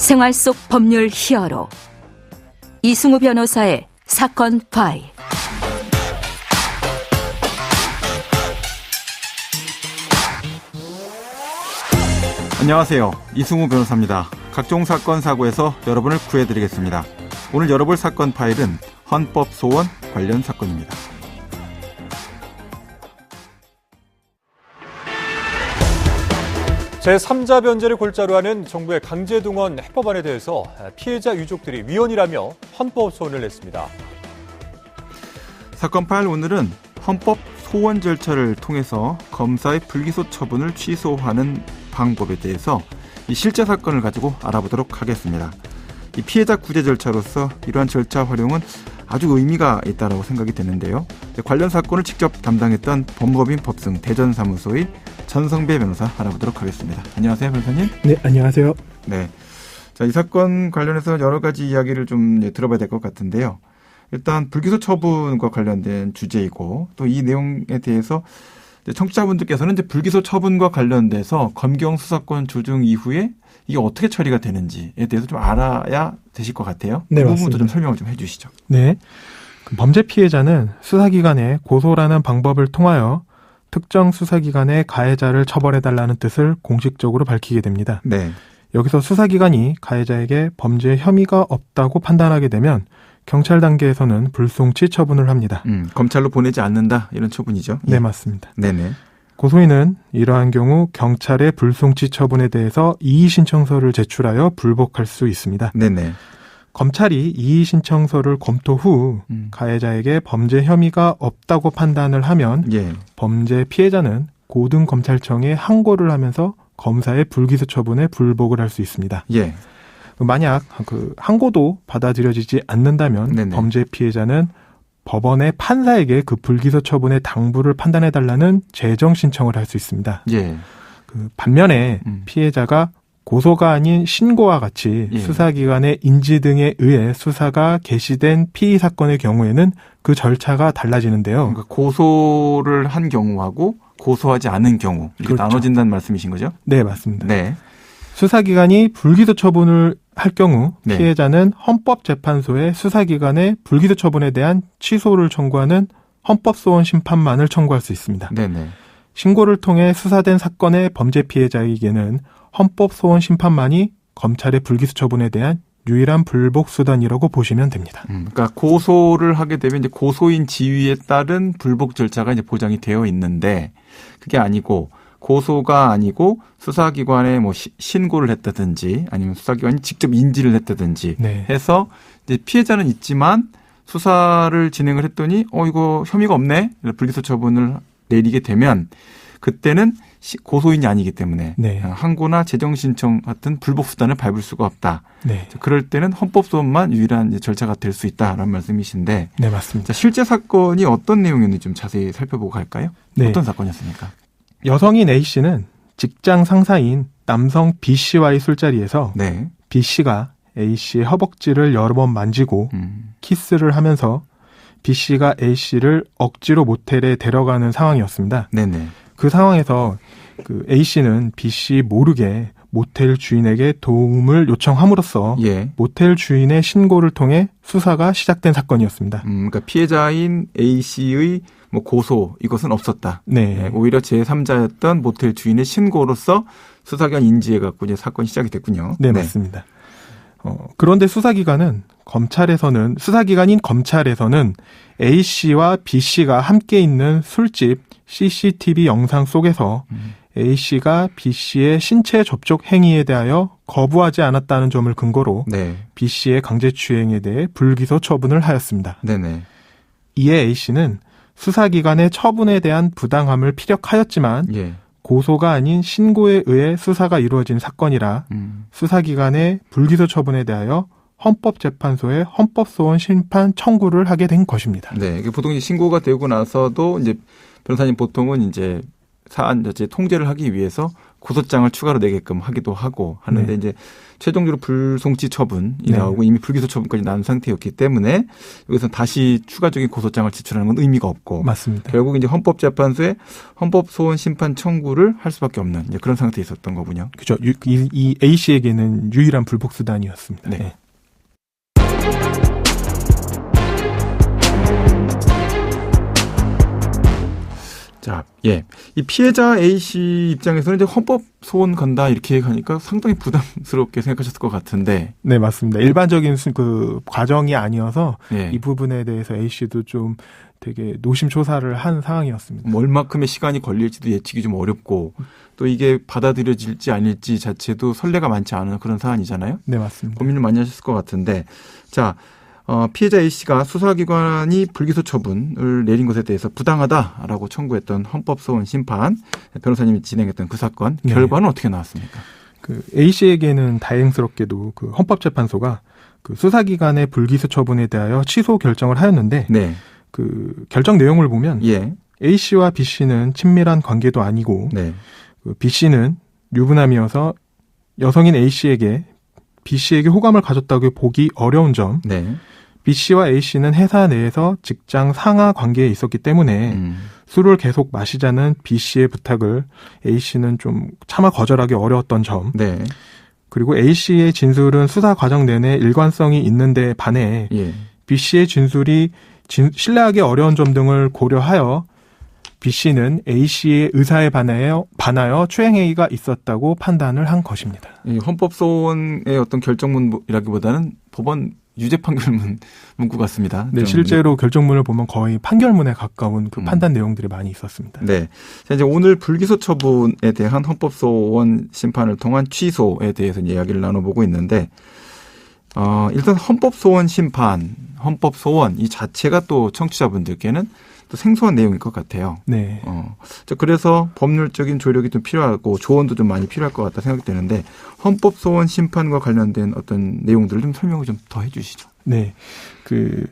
생활 속 법률 히어로 이승우 변호사의 사건 파일. 안녕하세요. 이승우 변호사입니다. 각종 사건 사고에서 여러분을 구해드리겠습니다. 오늘 열어볼 사건 파일은 헌법소원 관련 사건입니다. 제3자 변제를 골자로 하는 정부의 강제동원 해법안에 대해서 피해자 유족들이 위헌이라며 헌법소원을 냈습니다. 사건 파일 오늘은 헌법 소원 절차를 통해서 검사의 불기소 처분을 취소하는 방법에 대해서 이 실제 사건을 가지고 알아보도록 하겠습니다. 이 피해자 구제 절차로서 이러한 절차 활용은 아주 의미가 있다고 생각이 되는데요. 관련 사건을 직접 담당했던 법무법인 법승 대전사무소의 전성배 변호사 알아보도록 하겠습니다. 안녕하세요, 변호사님. 네, 안녕하세요. 네, 자, 이 사건 관련해서 여러 가지 이야기를 좀 들어봐야 될 것 같은데요. 일단 불기소 처분과 관련된 주제이고 또 이 내용에 대해서 청취자분들께서는 이제 불기소 처분과 관련돼서 검경 수사권 조정 이후에 이게 어떻게 처리가 되는지에 대해서 좀 알아야 되실 것 같아요. 네, 그 부분도 맞습니다. 좀 설명을 좀 해주시죠. 네, 범죄 피해자는 수사기관에 고소라는 방법을 통하여 특정 수사기관의 가해자를 처벌해달라는 뜻을 공식적으로 밝히게 됩니다. 네. 여기서 수사기관이 가해자에게 범죄 혐의가 없다고 판단하게 되면 경찰 단계에서는 불송치 처분을 합니다. 검찰로 보내지 않는다 이런 처분이죠. 네, 맞습니다. 네네. 고소인은 이러한 경우 경찰의 불송치 처분에 대해서 이의 신청서를 제출하여 불복할 수 있습니다. 네네. 검찰이 이의 신청서를 검토 후 가해자에게 범죄 혐의가 없다고 판단을 하면 예. 범죄 피해자는 고등검찰청에 항고를 하면서 검사의 불기소 처분에 불복을 할 수 있습니다. 예. 만약 그 항고도 받아들여지지 않는다면 네네. 범죄 피해자는 법원의 판사에게 그 불기소 처분의 당부를 판단해달라는 재정 신청을 할 수 있습니다. 예. 그 반면에 피해자가 고소가 아닌 신고와 같이 예. 수사기관의 인지 등에 의해 수사가 개시된 피의 사건의 경우에는 그 절차가 달라지는데요. 그러니까 고소를 한 경우하고 고소하지 않은 경우 이렇게 그렇죠. 나눠진다는 말씀이신 거죠? 네, 맞습니다. 네. 수사기관이 불기소 처분을 할 경우 네. 피해자는 헌법재판소에 수사기관의 불기소 처분에 대한 취소를 청구하는 헌법소원 심판만을 청구할 수 있습니다. 네네. 신고를 통해 수사된 사건의 범죄 피해자에게는 헌법소원 심판만이 검찰의 불기소 처분에 대한 유일한 불복 수단이라고 보시면 됩니다. 그러니까 고소를 하게 되면 이제 고소인 지위에 따른 불복 절차가 이제 보장이 되어 있는데 그게 아니고 고소가 아니고 수사기관에 뭐 신고를 했다든지 아니면 수사기관이 직접 인지를 했다든지 네. 해서 이제 피해자는 있지만 수사를 진행을 했더니 이거 혐의가 없네 불기소 처분을 내리게 되면 그때는 고소인이 아니기 때문에 네. 항고나 재정신청 같은 불복 수단을 밟을 수가 없다. 네. 그럴 때는 헌법소원만 유일한 이제 절차가 될 수 있다라는 말씀이신데 네, 맞습니다. 자, 실제 사건이 어떤 내용이었는지 좀 자세히 살펴보고 갈까요? 네. 어떤 사건이었습니까? 여성인 A씨는 직장 상사인 남성 B씨와의 술자리에서 네. B씨가 A씨의 허벅지를 여러 번 만지고 키스를 하면서 B씨가 A씨를 억지로 모텔에 데려가는 상황이었습니다. 네네. 그 상황에서 그 A씨는 B씨 모르게 모텔 주인에게 도움을 요청함으로써 예. 모텔 주인의 신고를 통해 수사가 시작된 사건이었습니다. 그러니까 피해자인 A 씨의 뭐 고소 이것은 없었다. 네. 오히려 제3자였던 모텔 주인의 신고로서 수사기관 인지해 갖고 이제 사건이 시작이 됐군요. 네, 맞습니다. 그런데 수사기관인 검찰에서는 A 씨와 B 씨가 함께 있는 술집 CCTV 영상 속에서 A 씨가 B 씨의 신체 접촉 행위에 대하여 거부하지 않았다는 점을 근거로 네. B 씨의 강제추행에 대해 불기소 처분을 하였습니다. 네네. 이에 A 씨는 수사기관의 처분에 대한 부당함을 피력하였지만 예. 고소가 아닌 신고에 의해 수사가 이루어진 사건이라 수사기관의 불기소 처분에 대하여 헌법재판소에 헌법소원 심판 청구를 하게 된 것입니다. 네. 보통 이제 신고가 되고 나서도 이제 변호사님 보통은 이제 사안 자체 통제를 하기 위해서 고소장을 추가로 내게끔 하기도 하고 하는데 네. 이제 최종적으로 불송치 처분이 네. 나오고 이미 불기소 처분까지 난 상태였기 때문에 여기서 다시 추가적인 고소장을 제출하는 건 의미가 없고 맞습니다. 결국 이제 헌법재판소에 헌법소원 심판 청구를 할 수밖에 없는 이제 그런 상태에 있었던 거군요. 그죠. 이 A 씨에게는 유일한 불복 수단이었습니다. 네. 네. 자, 예. 이 피해자 A 씨 입장에서는 이제 헌법 소원 건다 이렇게 하니까 상당히 부담스럽게 생각하셨을 것 같은데. 네, 맞습니다. 일반적인 그 과정이 아니어서 예. 이 부분에 대해서 A 씨도 좀 되게 노심초사를 한 상황이었습니다. 뭐 얼마큼의 시간이 걸릴지도 예측이 좀 어렵고 또 이게 받아들여질지 아닐지 자체도 선례가 많지 않은 그런 사안이잖아요. 네, 맞습니다. 고민을 많이 하셨을 것 같은데. 자, 피해자 A 씨가 수사기관이 불기소 처분을 내린 것에 대해서 부당하다라고 청구했던 헌법소원 심판 변호사님이 진행했던 그 사건 네. 결과는 어떻게 나왔습니까? 그 A 씨에게는 다행스럽게도 그 헌법재판소가 그 수사기관의 불기소 처분에 대하여 취소 결정을 하였는데 네. 그 결정 내용을 보면 예. A 씨와 B 씨는 친밀한 관계도 아니고 네. 그 B 씨는 유부남이어서 여성인 A 씨에게 B 씨에게 호감을 가졌다고 보기 어려운 점, 네. B 씨와 A 씨는 회사 내에서 직장 상하 관계에 있었기 때문에 술을 계속 마시자는 B 씨의 부탁을 A 씨는 좀 차마 거절하기 어려웠던 점, 네. 그리고 A 씨의 진술은 수사 과정 내내 일관성이 있는데 반해 예. B 씨의 진술이 신뢰하기 어려운 점 등을 고려하여 B 씨는 A 씨의 의사에 반하여 추행행위가 있었다고 판단을 한 것입니다. 이 헌법소원의 어떤 결정문이라기보다는 법원 유죄 판결문 문구 같습니다. 네, 좀. 실제로 결정문을 보면 거의 판결문에 가까운 그 음. 판단 내용들이 많이 있었습니다. 네. 자, 이제 오늘 불기소 처분에 대한 헌법소원 심판을 통한 취소에 대해서 이야기를 나눠보고 있는데, 일단 헌법소원 심판, 헌법소원 이 자체가 또 청취자분들께는 또 생소한 내용일 것 같아요. 네. 자, 그래서 법률적인 조력이 좀 필요하고 조언도 좀 많이 필요할 것 같다 생각되는데 헌법소원 심판과 관련된 어떤 내용들을 좀 설명을 좀 더 해주시죠. 네. 그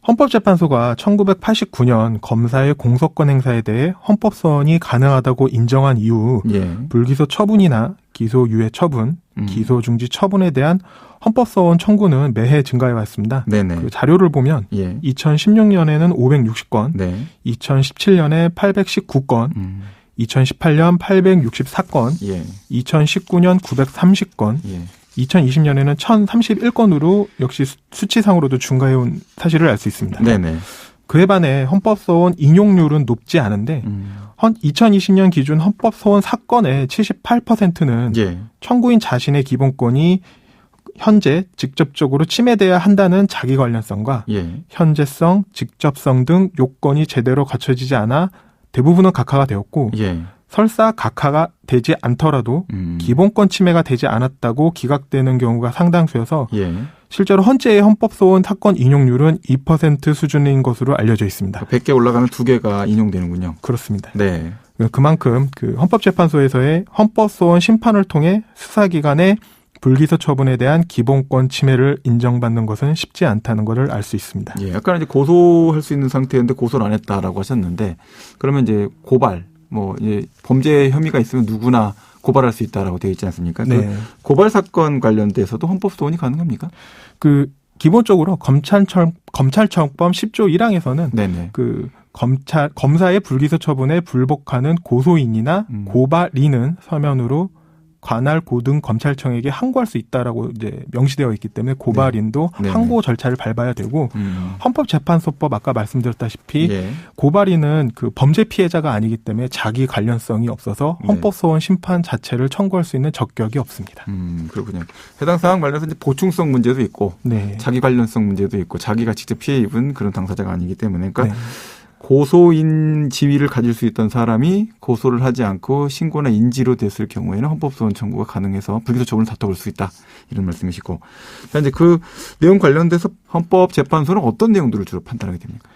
헌법재판소가 1989년 검사의 공소권 행사에 대해 헌법소원이 가능하다고 인정한 이후 예. 불기소 처분이나 기소 유예 처분, 기소 중지 처분에 대한 헌법소원 청구는 매해 증가해 왔습니다. 네네. 그 자료를 보면 예. 2016년에는 560건, 네. 2017년에 819건, 2018년 864건, 예. 2019년 930건, 예. 2020년에는 1031건으로 역시 수치상으로도 증가해온 사실을 알 수 있습니다. 네네. 그에 반해 헌법소원 인용률은 높지 않은데 2020년 기준 헌법소원 사건의 78%는 예. 청구인 자신의 기본권이 현재 직접적으로 침해돼야 한다는 자기 관련성과 예. 현재성, 직접성 등 요건이 제대로 갖춰지지 않아 대부분은 각하가 되었고 예. 설사 각하가 되지 않더라도 기본권 침해가 되지 않았다고 기각되는 경우가 상당수여서 예. 실제로 헌재의 헌법소원 사건 인용률은 2% 수준인 것으로 알려져 있습니다. 100개 올라가면 2개가 인용되는군요. 그렇습니다. 네. 그만큼 그 헌법재판소에서의 헌법소원 심판을 통해 수사기관의 불기소 처분에 대한 기본권 침해를 인정받는 것은 쉽지 않다는 것을 알 수 있습니다. 예. 아까 이제 고소할 수 있는 상태인데 고소를 안 했다라고 하셨는데 그러면 이제 고발, 이제 범죄 혐의가 있으면 누구나 고발할 수 있다라고 되어 있지 않습니까? 네. 그 고발 사건 관련돼서도 헌법소원이 가능합니까? 그 기본적으로 검찰청법 10조 1항에서는 네네. 그 검사의 불기소 처분에 불복하는 고소인이나 고발인은 서면으로 관할 고등 검찰청에게 항고할 수 있다라고 이제 명시되어 있기 때문에 고발인도 네. 항고 절차를 밟아야 되고 헌법재판소법 아까 말씀드렸다시피 예. 고발인은 그 범죄 피해자가 아니기 때문에 자기 관련성이 없어서 헌법소원 심판 자체를 청구할 수 있는 적격이 없습니다. 그렇군요. 해당 사항 관련해서 이제 보충성 문제도 있고 네. 자기 관련성 문제도 있고 자기가 직접 피해 입은 그런 당사자가 아니기 때문에 그러니까 네. 고소인 지위를 가질 수 있던 사람이 고소를 하지 않고 신고나 인지로 됐을 경우에는 헌법소원 청구가 가능해서 불기소 처분을 다퉈볼 수 있다. 이런 말씀이시고. 이제 그 내용 관련돼서 헌법재판소는 어떤 내용들을 주로 판단하게 됩니까?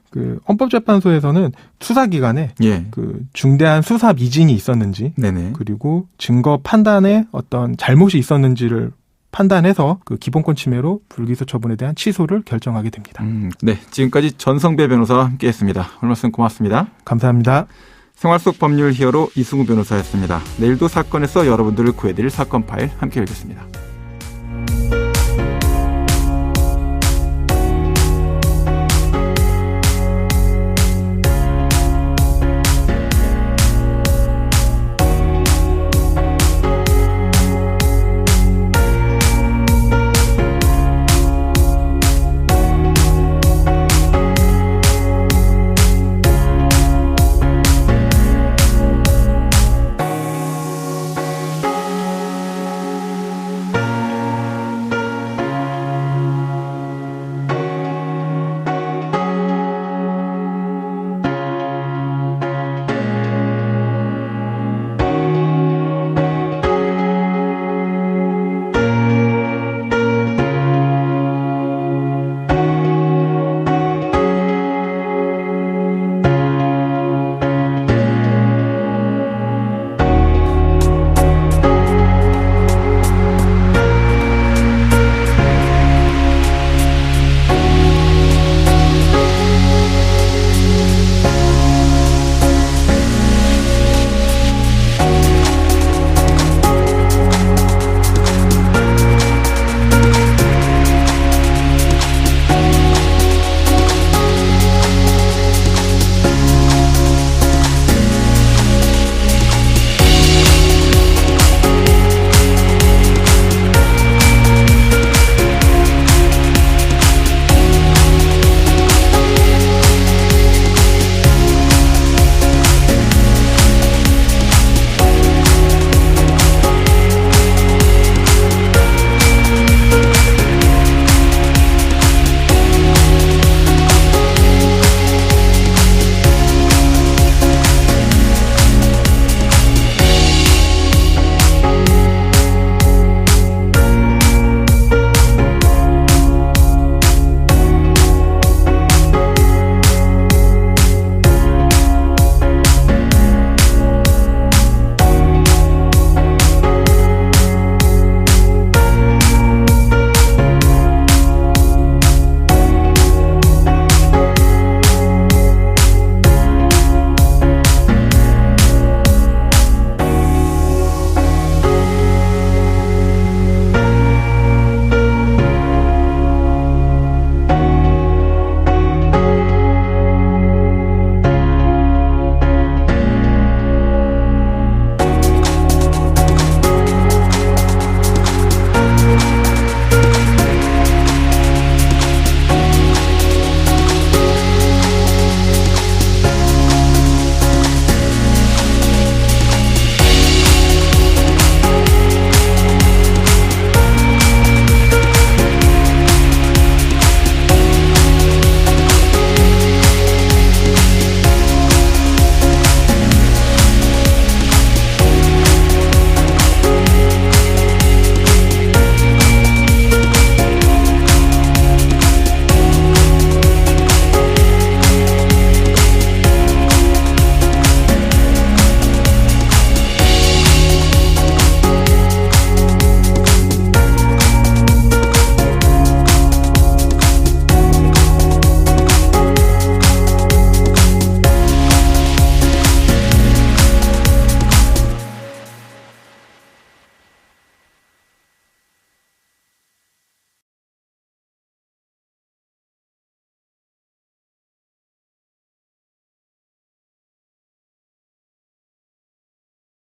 그 헌법재판소에서는 수사기관에 예. 그 중대한 수사 미진이 있었는지 네네. 그리고 증거 판단에 어떤 잘못이 있었는지를 판단해서 그 기본권 침해로 불기소 처분에 대한 취소를 결정하게 됩니다. 네. 지금까지 전성배 변호사와 함께했습니다. 오늘 말씀 고맙습니다. 감사합니다. 생활 속 법률 히어로 이승우 변호사였습니다. 내일도 사건에서 여러분들을 구해드릴 사건 파일 함께 읽겠습니다.